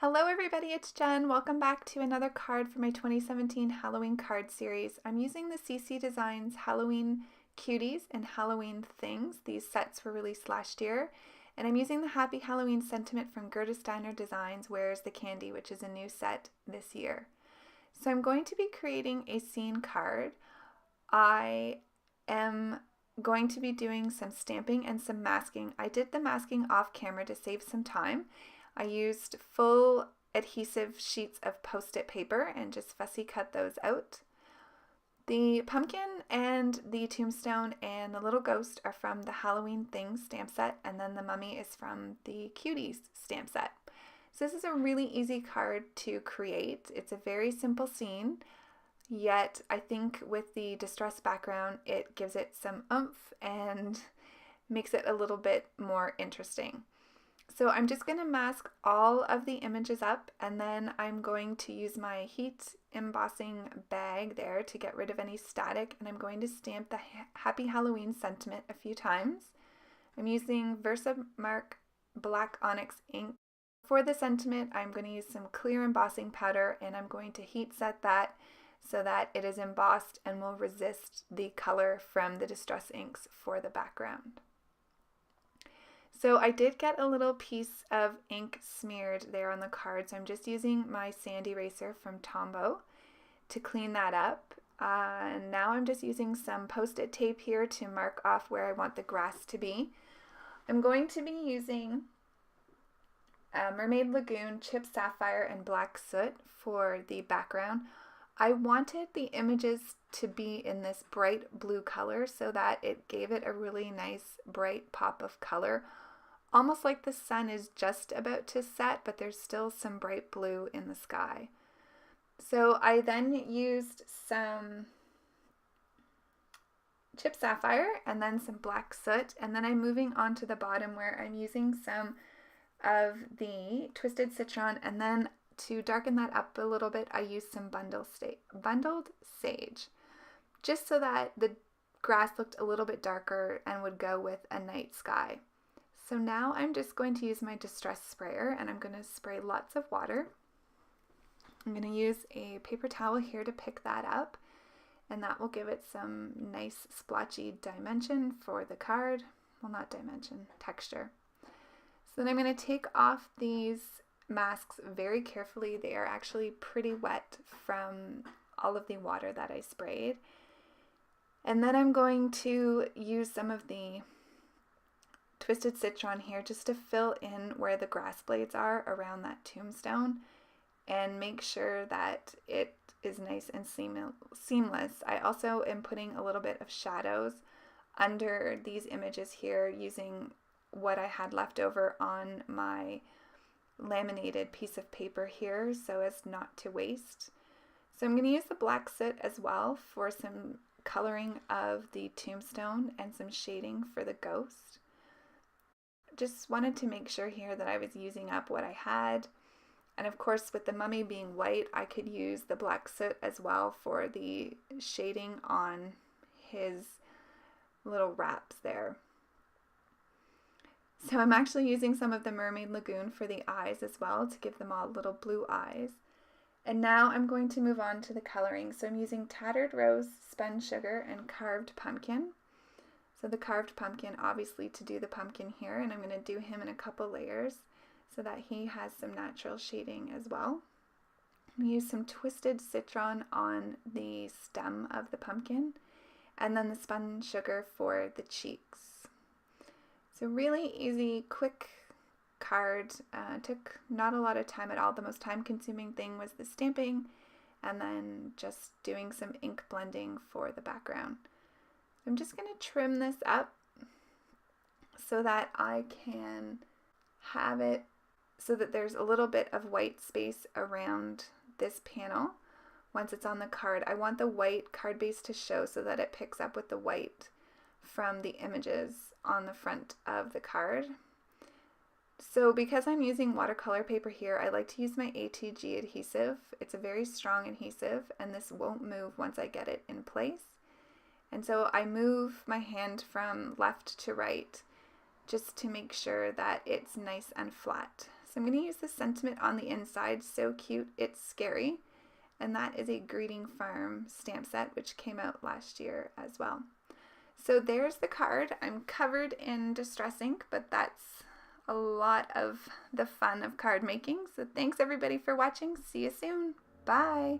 Hello everybody, it's Jen. Welcome back to another card for my 2017 Halloween card series. I'm using the CC Designs Halloween Cuties and Halloween Things. These sets were released last year. And I'm using the Happy Halloween sentiment from Gerda Steiner Designs, Where's the Candy, which is a new set this year. So I'm going to be creating a scene card. I am going to be doing some stamping and some masking. I did the masking off camera to save some time. I used full adhesive sheets of Post-it paper and just fussy cut those out. The pumpkin and the tombstone and the little ghost are from the Halloween Things stamp set, and then the mummy is from the Cuties stamp set. So this is a really easy card to create. It's a very simple scene, yet I think with the distressed background it gives it some oomph and makes it a little bit more interesting. So I'm just going to mask all of the images up, and then I'm going to use my heat embossing bag there to get rid of any static, and I'm going to stamp the Happy Halloween sentiment a few times. I'm using Versamark Black Onyx ink. For the sentiment, I'm going to use some clear embossing powder, and I'm going to heat set that so that it is embossed and will resist the color from the distress inks for the background. So I did get a little piece of ink smeared there on the card, so I'm just using my sand eraser from Tombow to clean that up. And now I'm just using some Post-it tape here to mark off where I want the grass to be. I'm going to be using Mermaid Lagoon, Chipped Sapphire, and Black Soot for the background. I wanted the images to be in this bright blue color so that it gave it a really nice bright pop of color. Almost like the sun is just about to set, but there's still some bright blue in the sky. So I then used some chipped sapphire and then some black soot, and then I'm moving on to the bottom where I'm using some of the twisted citron, and then to darken that up a little bit I used some bundled sage, just so that the grass looked a little bit darker and would go with a night sky. So now I'm just going to use my distress sprayer, and I'm going to spray lots of water. I'm going to use a paper towel here to pick that up, and that will give it some nice splotchy dimension for the card. Well, not dimension, texture. So then I'm going to take off these masks very carefully. They are actually pretty wet from all of the water that I sprayed. And then I'm going to use some of the twisted citron here just to fill in where the grass blades are around that tombstone and make sure that it is nice and seamless. I also am putting a little bit of shadows under these images here using what I had left over on my laminated piece of paper here so as not to waste. So I'm going to use the black soot as well for some coloring of the tombstone and some shading for the ghost. Just wanted to make sure here that I was using up what I had. And of course, with the mummy being white, I could use the black soot as well for the shading on his little wraps there. So I'm actually using some of the Mermaid Lagoon for the eyes as well to give them all little blue eyes. And now I'm going to move on to the coloring. So I'm using Tattered Rose, Spun Sugar, and Carved Pumpkin. So the carved pumpkin, obviously, to do the pumpkin here, and I'm going to do him in a couple layers so that he has some natural shading as well. I'm going to use some twisted citron on the stem of the pumpkin, and then the spun sugar for the cheeks. So really easy, quick card. Took not a lot of time at all. The most time-consuming thing was the stamping, and then just doing some ink blending for the background. I'm just going to trim this up so that I can have it so that there's a little bit of white space around this panel. Once it's on the card, I want the white card base to show so that it picks up with the white from the images on the front of the card. So because I'm using watercolor paper here, I like to use my ATG adhesive. It's a very strong adhesive, and this won't move once I get it in place. And so I move my hand from left to right just to make sure that it's nice and flat. So I'm going to use the sentiment on the inside, so cute, it's scary. And that is a Greeting Farm stamp set, which came out last year as well. So there's the card. I'm covered in distress ink, but that's a lot of the fun of card making. So thanks everybody for watching. See you soon. Bye.